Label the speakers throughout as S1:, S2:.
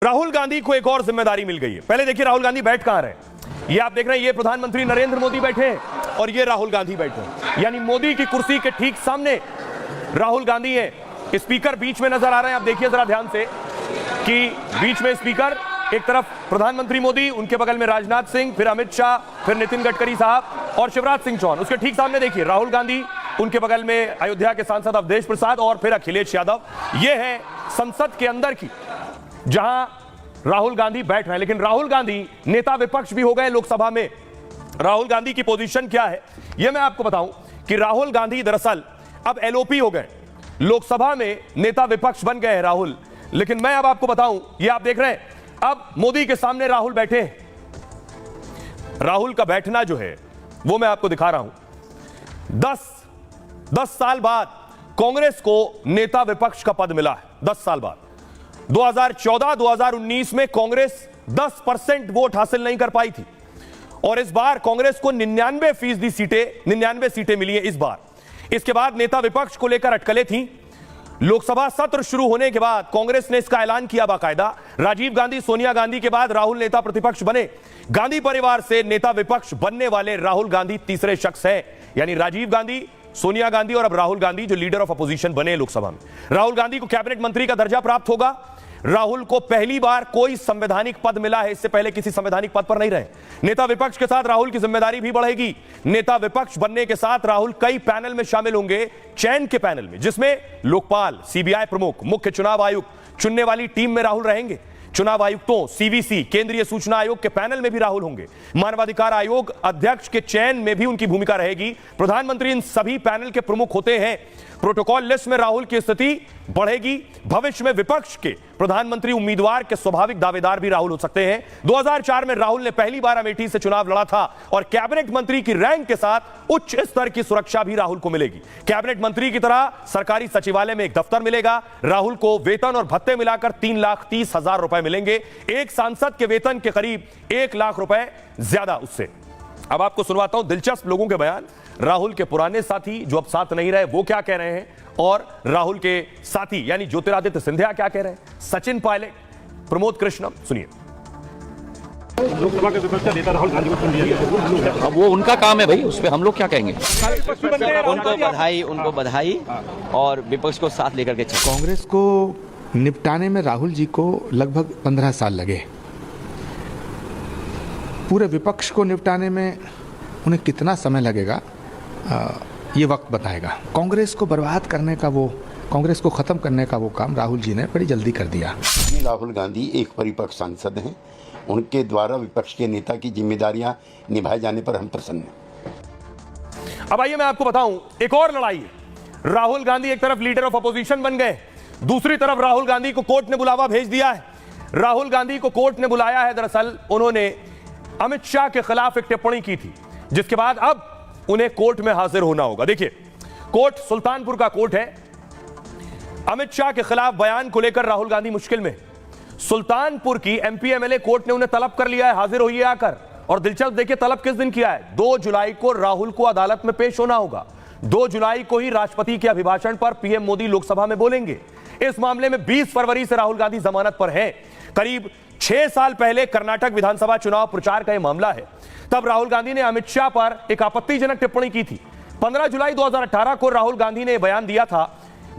S1: राहुल गांधी को एक और जिम्मेदारी मिल गई है। पहले देखिए राहुल गांधी बैठ कहां रहे हैं। ये आप देख रहे हैं, ये प्रधानमंत्री नरेंद्र मोदी बैठे हैं और ये राहुल गांधी बैठे हैं, यानी मोदी की कुर्सी के ठीक सामने राहुल गांधी है। स्पीकर बीच में नजर आ रहे हैं। आप देखिए जरा ध्यान से कि बीच में स्पीकर, एक तरफ प्रधानमंत्री मोदी, उनके बगल में राजनाथ सिंह, फिर अमित शाह, फिर नितिन गडकरी साहब और शिवराज सिंह चौहान। उसके ठीक सामने देखिए राहुल गांधी, उनके बगल में अयोध्या के सांसद अवधेश प्रसाद और फिर अखिलेश यादव। यह है संसद के अंदर की जहां राहुल गांधी बैठ रहे हैं। लेकिन राहुल गांधी नेता विपक्ष भी हो गए लोकसभा में। राहुल गांधी की पोजीशन क्या है यह मैं आपको बताऊं कि राहुल गांधी दरअसल अब एलओपी हो गए, लोकसभा में नेता विपक्ष बन गए हैं राहुल। लेकिन मैं अब आपको बताऊं, यह आप देख रहे हैं, अब मोदी के सामने राहुल बैठे हैं। राहुल का बैठना जो है वो मैं आपको दिखा रहा हूं। 10 साल बाद कांग्रेस को नेता विपक्ष का पद मिला है। 10 साल बाद 2014-2019 में कांग्रेस 10% वोट हासिल नहीं कर पाई थी और इस बार कांग्रेस को 99 सीटें मिली हैं इस बार। इसके बाद नेता विपक्ष को लेकर अटकलें थी। लोकसभा सत्र शुरू होने के बाद कांग्रेस ने इसका ऐलान किया बाकायदा। राजीव गांधी, सोनिया गांधी के बाद राहुल नेता प्रतिपक्ष बने। गांधी परिवार से नेता विपक्ष बनने वाले राहुल गांधी तीसरे शख्स हैं, यानी राजीव गांधी, सोनिया गांधी और अब राहुल गांधी जो लीडर ऑफ अपोजिशन बने लोकसभा में। राहुल गांधी को कैबिनेट मंत्री का दर्जा प्राप्त होगा। राहुल को पहली बार कोई संवैधानिक पद मिला है, इससे पहले किसी संवैधानिक पद पर नहीं रहे। नेता विपक्ष के साथ राहुल की जिम्मेदारी भी बढ़ेगी। नेता विपक्ष बनने के साथ राहुल कई पैनल में शामिल होंगे, चयन के पैनल में, जिसमें लोकपाल, सीबीआई प्रमुख, मुख्य चुनाव आयुक्त चुनने वाली टीम में राहुल रहेंगे। चुनाव आयुक्तों, सीवीसी, केंद्रीय सूचना आयोग के पैनल में भी राहुल होंगे। मानवाधिकार आयोग अध्यक्ष के चयन में भी उनकी भूमिका रहेगी। प्रधानमंत्री इन सभी पैनल के प्रमुख होते हैं। प्रोटोकॉल लिस्ट में राहुल की स्थिति बढ़ेगी। भविष्य में विपक्ष के प्रधानमंत्री उम्मीदवार के स्वाभाविक दावेदार भी राहुल हो सकते हैं। 2004 में राहुल ने पहली बार अमेठी से चुनाव लड़ा था और कैबिनेट मंत्री की रैंक के साथ उच्च स्तर की सुरक्षा भी राहुल को मिलेगी। कैबिनेट मंत्री की तरह सरकारी सचिवालय में एक दफ्तर मिलेगा। राहुल को वेतन और भत्ते मिलाकर 3,30,000 रुपए मिलेंगे। एक सांसद के वेतन के करीब 1 लाख रुपए ज्यादा उससे। अब आपको सुनवाता हूं दिलचस्प लोगों के बयान। राहुल के पुराने साथी जो अब साथ नहीं रहे वो क्या कह रहे हैं और राहुल के साथी यानी ज्योतिरादित्य सिंधिया क्या कह रहे हैं, सचिन पायलट, प्रमोद कृष्णम, सुनिए।
S2: लोकसभा के विपक्ष का नेता राहुल गांधी को चुन लिया।
S3: अब वो उनका काम है भाई, उस पर हम लोग क्या कहेंगे।
S4: उनको बधाई और विपक्ष को साथ लेकर के चल।
S5: कांग्रेस को निपटाने में राहुल जी को लगभग 15 साल लगे। पूरे विपक्ष को निपटाने में उन्हें कितना समय लगेगा ये वक्त बताएगा। कांग्रेस को बर्बाद करने का, वो कांग्रेस को खत्म करने का वो काम राहुल जी ने बड़ी जल्दी कर दिया।
S6: राहुल गांधी एक परिपक्व सांसद हैं। उनके द्वारा विपक्ष के नेता की जिम्मेदारियां निभाए जाने पर हम प्रसन्न हैं।
S1: अब आइए मैं आपको बताऊं, एक और लड़ाई है। राहुल गांधी एक तरफ लीडर ऑफ अपोजिशन बन गए, दूसरी तरफ राहुल गांधी को कोर्ट ने बुलावा भेज दिया है। राहुल गांधी को कोर्ट ने बुलाया है, दरअसल उन्होंने अमित शाह के खिलाफ एक टिप्पणी की थी, जिसके बाद अब उन्हें कोर्ट में हाजिर होना होगा। देखिए, कोर्ट सुल्तानपुर का कोर्ट है। अमित शाह के खिलाफ बयान को लेकर राहुल गांधी मुश्किल में। सुल्तानपुर की एमपी एमएलए कोर्ट ने उन्हें तलब कर लिया है, हाजिर होइए आकर। और दिलचस्प देखिए तलब किस दिन किया है, 2 जुलाई को राहुल को अदालत में पेश होना होगा। 2 जुलाई को ही राष्ट्रपति के अभिभाषण पर पीएम मोदी लोकसभा में बोलेंगे। इस मामले में 20 फरवरी से राहुल गांधी जमानत पर हैं। करीब 6 साल पहले कर्नाटक विधानसभा चुनाव प्रचार का यह मामला है। तब राहुल गांधी ने अमित शाह पर एक आपत्तिजनक टिप्पणी की थी। 15 जुलाई 2018 को राहुल गांधी ने बयान दिया था,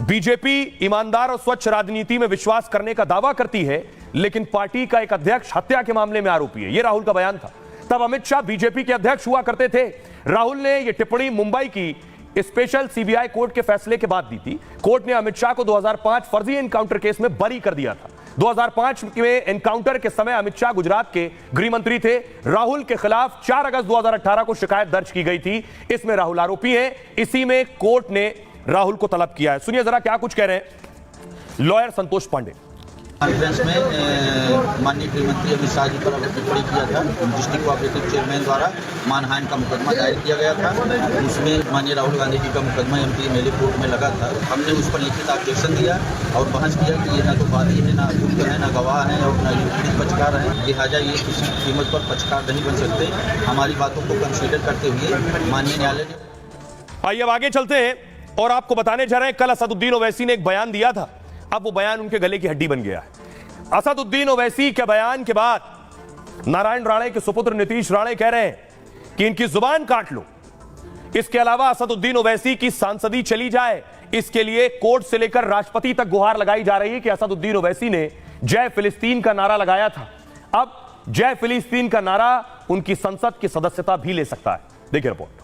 S1: बीजेपी ईमानदार और स्वच्छ राजनीति में विश्वास करने का दावा करती है, लेकिन पार्टी का एक अध्यक्ष हत्या के मामले में आरोपी है। यह राहुल का बयान था। तब अमित शाह बीजेपी के अध्यक्ष हुआ करते थे। राहुल ने यह टिप्पणी मुंबई की स्पेशल सीबीआई कोर्ट के फैसले के बाद दी थी। कोर्ट ने अमित शाह को 2005 फर्जी एनकाउंटर केस में बरी कर दिया था। 2005 में एनकाउंटर के समय अमित शाह गुजरात के गृह मंत्री थे। राहुल के खिलाफ 4 अगस्त 2018 को शिकायत दर्ज की गई थी। इसमें राहुल आरोपी हैं। इसी में कोर्ट ने राहुल को तलब किया है। सुनिए जरा क्या कुछ कह रहे हैं लॉयर संतोष पांडे।
S7: कॉन्फ्रेंस में माननीय गृह मंत्री अमित शाह जी पर टिप्पणी किया था। डिस्ट्रिक्ट कोऑपरेटिव चेयरमैन द्वारा मानहानि का मुकदमा दायर किया गया था। उसमें माननीय राहुल गांधी जी का मुकदमा एमपी एमएलए कोर्ट में लगा था। हमने उस पर लिखित ऑब्जेक्शन दिया और बहस किया कि ये ना तो वादी है, ना अभियुक्त है, ना गवाह है और ना पीड़ित पक्षकार है। लिहाजा ये किसी कीमत पर पक्षकार नहीं बन सकते। हमारी बातों को कंसीडर करते हुए माननीय न्यायालय ने।
S1: आइए अब आगे चलते हैं और आपको बताने जा रहे हैं, कल असदुद्दीन ओवैसी ने एक बयान दिया था। अब वो बयान उनके गले की हड्डी बन गया है। असदुद्दीन ओवैसी के बयान के बाद नारायण राणे के सुपुत्र नीतीश राणे कह रहे हैं कि इनकी जुबान काट लो। इसके अलावा असदुद्दीन ओवैसी की सांसदी चली जाए, इसके लिए कोर्ट से लेकर राष्ट्रपति तक गुहार लगाई जा रही है कि असदुद्दीन ओवैसी ने जय फिलिस्तीन का नारा लगाया था, अब जय फिलिस्तीन का नारा उनकी संसद की सदस्यता भी ले सकता है। देखिए रिपोर्ट।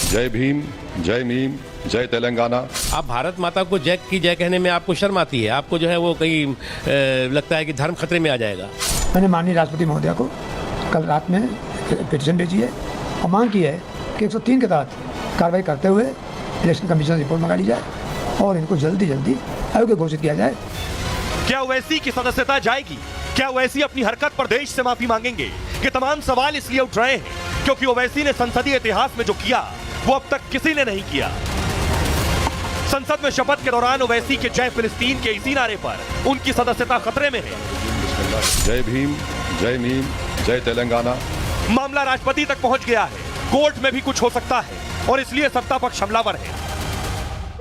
S8: जय भीम, जय मीम, जय तेलंगाना।
S2: आप भारत माता को जय की जय कहने में आपको शर्म आती है, आपको जो है वो कहीं लगता है कि धर्म खतरे में आ जाएगा।
S9: मैंने माननीय राष्ट्रपति महोदया को कल रात में पिटीशन भेजी है और मांग की है कि 103 के तहत कार्रवाई करते हुए इलेक्शन कमीशन रिपोर्ट मंगा ली जाए और इनको जल्दी जल्दी अयोग्य घोषित किया जाए।
S1: क्या ओवैसी की सदस्यता जाएगी? क्या ओवैसी अपनी हरकत पर देश से माफी मांगेंगे? ये तमाम सवाल इसलिए उठ रहे हैं क्योंकि ओवैसी ने संसदीय इतिहास में जो किया वो अब तक किसी ने नहीं किया। संसद में शपथ के दौरान ओवैसी के जय फिलिस्तीन के इसी नारे पर उनकी सदस्यता खतरे में है।
S8: जय भीम, जय मीम, जय तेलंगाना।
S1: मामला राष्ट्रपति तक पहुंच गया है, कोर्ट में भी कुछ हो सकता है और इसलिए सत्ता पक्ष हमलावर है।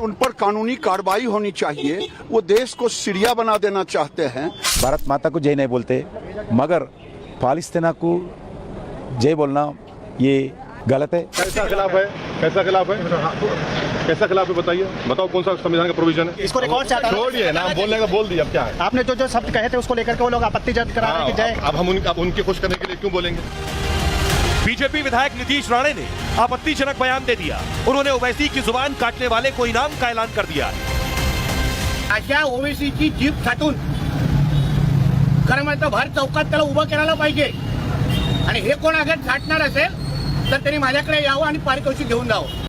S10: उन पर कानूनी कार्रवाई होनी चाहिए। वो देश को सीरिया बना देना चाहते हैं।
S11: भारत माता को जय नहीं बोलते, मगर फालिस्तीना को जय बोलना ये गलत है।
S8: कैसा खिलाफ है? कैसा खिलाफ है? कैसा खिलाफ है बताइए, बताओ कौन सा संविधान का प्रोविजन है?
S2: इसको रिकॉर्ड से हटाना।
S8: छोड़िए, नाम बोलने का बोल दिया, अब क्या है?
S2: आपने जो शब्द कहे थे उसको लेकर के वो लोग आपत्ति जताते करा रहे हैं कि जय।
S8: अब हम उनके खुश करने के लिए क्यों बोलेंगे?
S1: बीजेपी विधायक नीतीश राणे ने आपत्तिजनक बयान दे दिया। उन्होंने ओवैसी की जुबान काटने वाले को इनाम का ऐलान कर दिया।
S12: अशा ओवैसीची जीभ छाटून खरं म्हणतो भर चौकात त्याला उभं करायला पाहिजे आणि हे कोण अगर छाटणार असेल तर त्यांनी माझ्याकडे यावं आणि पारितोषिक घेऊन जावं।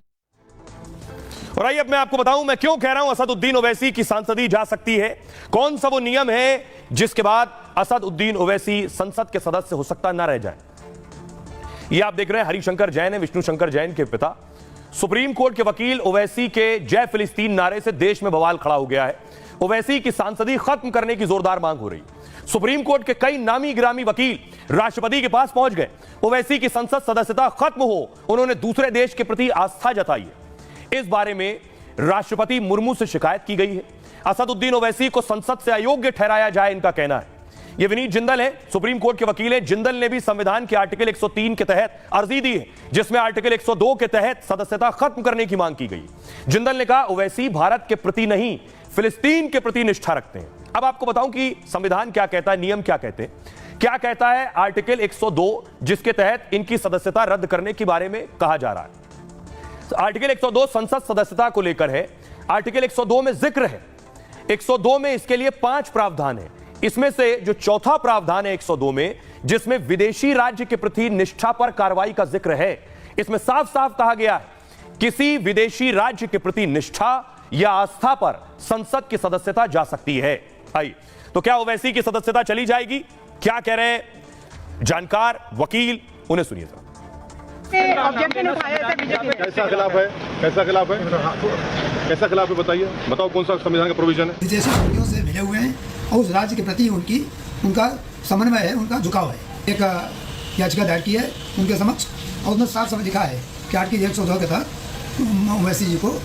S1: और आइए अब मैं आपको बताऊं मैं क्यों कह रहा हूं असदुद्दीन ओवैसी की सांसदी जा सकती है। कौन सा वो नियम है जिसके बाद असदुद्दीन ओवैसी संसद के सदस्य हो सकता न रह जाए। ये आप देख रहे हैं हरिशंकर जैन है, विष्णु शंकर जैन के पिता। सुप्रीम कोर्ट के वकील ओवैसी के जय फिलिस्तीन नारे से देश में बवाल खड़ा हो गया है। ओवैसी की सांसदी खत्म करने की जोरदार मांग हो रही। सुप्रीम कोर्ट के कई नामी गिरामी वकील राष्ट्रपति के पास पहुंच गए। ओवैसी की संसद सदस्यता खत्म हो, उन्होंने दूसरे देश के प्रति आस्था जताई है। इस बारे में राष्ट्रपति मुर्मू से शिकायत की गई है। असदुद्दीन ओवैसी को संसद से अयोग्य ठहराया जाए, इनका कहना है। ये विनीत जिंदल है, सुप्रीम कोर्ट के वकील हैं। जिंदल ने भी संविधान के आर्टिकल 103 के तहत अर्जी दी है, जिसमें आर्टिकल 102 के तहत सदस्यता खत्म करने की मांग की gई। जिंदल ने कहा ओवैसी भारत के प्रति नहीं फिलिस्तीन के प्रति निष्ठा रखते हैं। अब आपको बताऊं कि संविधान क्या कहता है, नियम क्या कहते हैं। क्या कहता है आर्टिकल 102 जिसके तहत इनकी सदस्यता रद्द करने के बारे में कहा जा रहा है। आर्टिकल 102 संसद सदस्यता को लेकर है। आर्टिकल 102 में जिक्र है, 102 में इसके लिए 5 प्रावधान है। इसमें से जो चौथा प्रावधान है 102 में, जिसमें विदेशी राज्य के प्रति निष्ठा पर कार्रवाई का जिक्र है, इसमें साफ साफ कहा गया है किसी विदेशी राज्य के प्रति निष्ठा या आस्था पर संसद की सदस्यता जा सकती है। आइए, तो क्या ओवैसी की सदस्यता चली जाएगी? क्या कह रहे हैं जानकार वकील, उन्हें सुनिए जरा।
S8: कैसा खिलाफ है? कैसा खिलाफ है? कैसा खिलाफ है बताइए, बताओ कौन सा संविधान का प्रोविजन है?
S9: विदेशी शक्तियों से मिले हुए हैं और उस राज्य के प्रति उनका समन्वय है, उनका झुकाव है। एक याचिका दायर की है उनके समक्ष और उसमें साफ समझ लिखा है कि आर्टिकल 102 के तहत ओवैसी जी को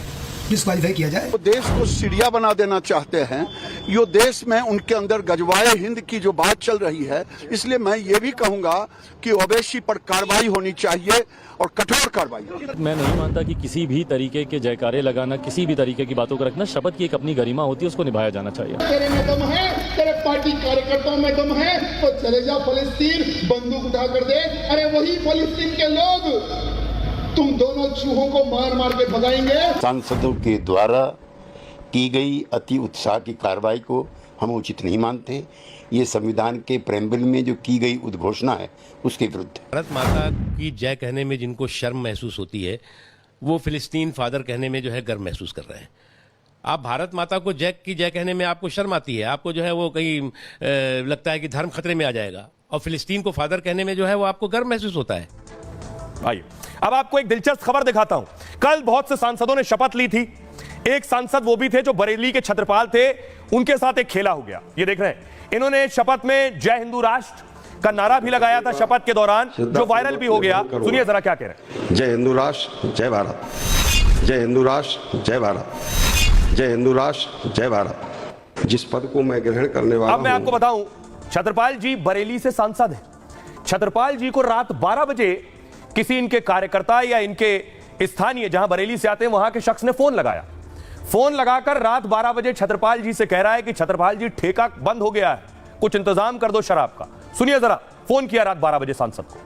S9: डिस्क्वालीफाई किया जाए।
S10: वो देश को सीरिया बना देना चाहते हैं। यो देश में उनके अंदर गजवाए हिंद की जो बात चल रही है, इसलिए मैं ये भी कहूंगा कि ओवैसी पर कार्रवाई होनी चाहिए और कठोर कार्रवाई।
S13: मैं नहीं मानता कि किसी भी तरीके के जयकारे लगाना, किसी भी तरीके की बातों को रखना, शपथ की एक अपनी गरिमा होती है, उसको निभाया जाना चाहिए।
S12: तेरे में दम है, तेरे पार्टी कार्यकर्ताओं में दम है तो चले जा फिलिस्तीन, बंदूक उठा कर दे। अरे वही फिलिस्तीन के लोग तुम दोनों चूहों को मार मार के भगाएंगे।
S6: सांसदों के द्वारा की गई अति उत्साह की कार्रवाई को हम उचित नहीं मानते। ये संविधान के प्रेम्बल में जो की गई उद्घोषणा है उसके विरुद्ध।
S2: भारत माता की जय कहने में जिनको शर्म महसूस होती है, वो फिलिस्तीन फादर कहने में जो है गर्व महसूस कर रहे हैं। आप भारत माता को जय की जय कहने में आपको शर्म आती है, आपको जो है वो कहीं लगता है कि धर्म खतरे में आ जाएगा, और फिलिस्तीन को फादर कहने में जो है वो आपको गर्व महसूस होता है।
S1: आइए अब आपको एक दिलचस्प खबर दिखाता हूं। कल बहुत से सांसदों ने शपथ ली थी। एक सांसद वो भी थे जो बरेली के छत्रपाल थे, उनके साथ एक खेला हो गया। ये देख रहे हैं, इन्होंने शपथ में जय हिंदू राष्ट्र का नारा भी लगाया था शपथ के दौरान, जो वायरल भी हो गया। सुनिए जरा क्या कह रहे हैं।
S11: जय हिंदू राष्ट्र, जय भारत। जय हिंदू राष्ट्र, जय भारत।
S8: जय हिंदू राष्ट्र, जय भारत। जिस पद को मैं ग्रहण करने वाला
S1: अब मैं आपको बताऊं, छत्रपाल जी बरेली से सांसद हैं। छत्रपाल जी को रात 12 बजे किसी इनके कार्यकर्ता या इनके स्थानीय जहां बरेली से आते हैं वहां के शख्स ने फोन लगाया। फोन लगाकर रात 12 बजे छत्रपाल जी से कह रहा है कि छत्रपाल जी ठेका बंद हो गया है, कुछ इंतजाम कर दो शराब का। सुनिए जरा, फोन किया रात 12 बजे सांसद को।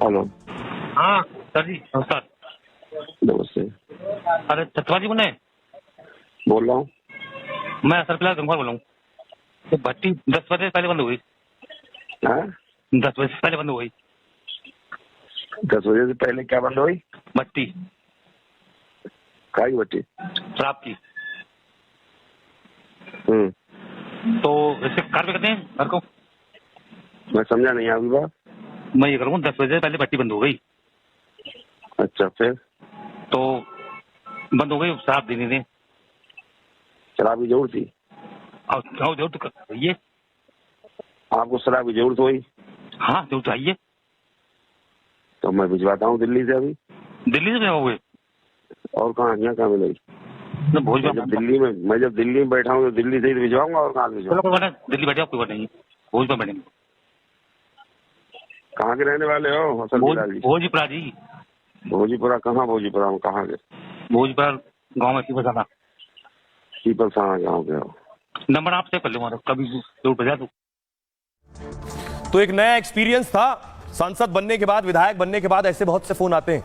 S8: हेलो,
S13: हाँ सर जी नमस्कार।
S8: नमस्ते,
S13: अरे छत्रपाल जी बोल रहे हैं?
S8: बोल रहा हूँ।
S13: मैं सरपिला गंगवार बोल रहा हूँ। तो भट्टी 10 बजे से पहले बंद हो गई। 10 बजे से पहले बंद हो गई।
S8: 10 बजे से पहले क्या बंद हुई?
S13: भट्टी,
S8: काय भट्टी?
S13: शराब की। तो इससे कार्य करते हैं घर को।
S8: मैं समझा नहीं आपकी बात।
S13: मैं ये करूँ 10 बजे से पहले भट्टी बंद हो गई।
S8: अच्छा, फिर?
S13: तो बंद हो गई, शराब देने दें।
S8: शराब की जरूरत थी?
S13: और जरूरत तो ये
S8: आपको शराब की जरूरत हुई?
S13: हाँ जरूरत चाहिए।
S8: तो मैं भिजवाता हूँ दिल्ली से। अभी
S13: दिल्ली से भिजवाओगे?
S8: और कहाँ, यहाँ कहाँ मिलेगी? दिल्ली में, मैं जब दिल्ली में बैठा हूँ तो दिल्ली से ही भिजवाऊंगा, और कहाँ भिजवाऊंगा?
S13: दिल्ली बैठे कोई बात नहीं, भोजपुर बैठेंगे।
S8: कहाँ के रहने वाले हो हसन बिलाल जी?
S13: भोजपुरा जी।
S8: भोजीपुरा कहाँ? भोजीपुरा में कहाँ के?
S13: भोजपुरा गाँव में पीपलसाना।
S8: पीपलसाना गाँव के हो?
S13: नंबर आप चेक कर लो, कभी जरूर बजा दो।
S1: तो एक नया एक्सपीरियंस था, सांसद बनने के बाद, विधायक बनने के बाद ऐसे बहुत से फोन आते हैं।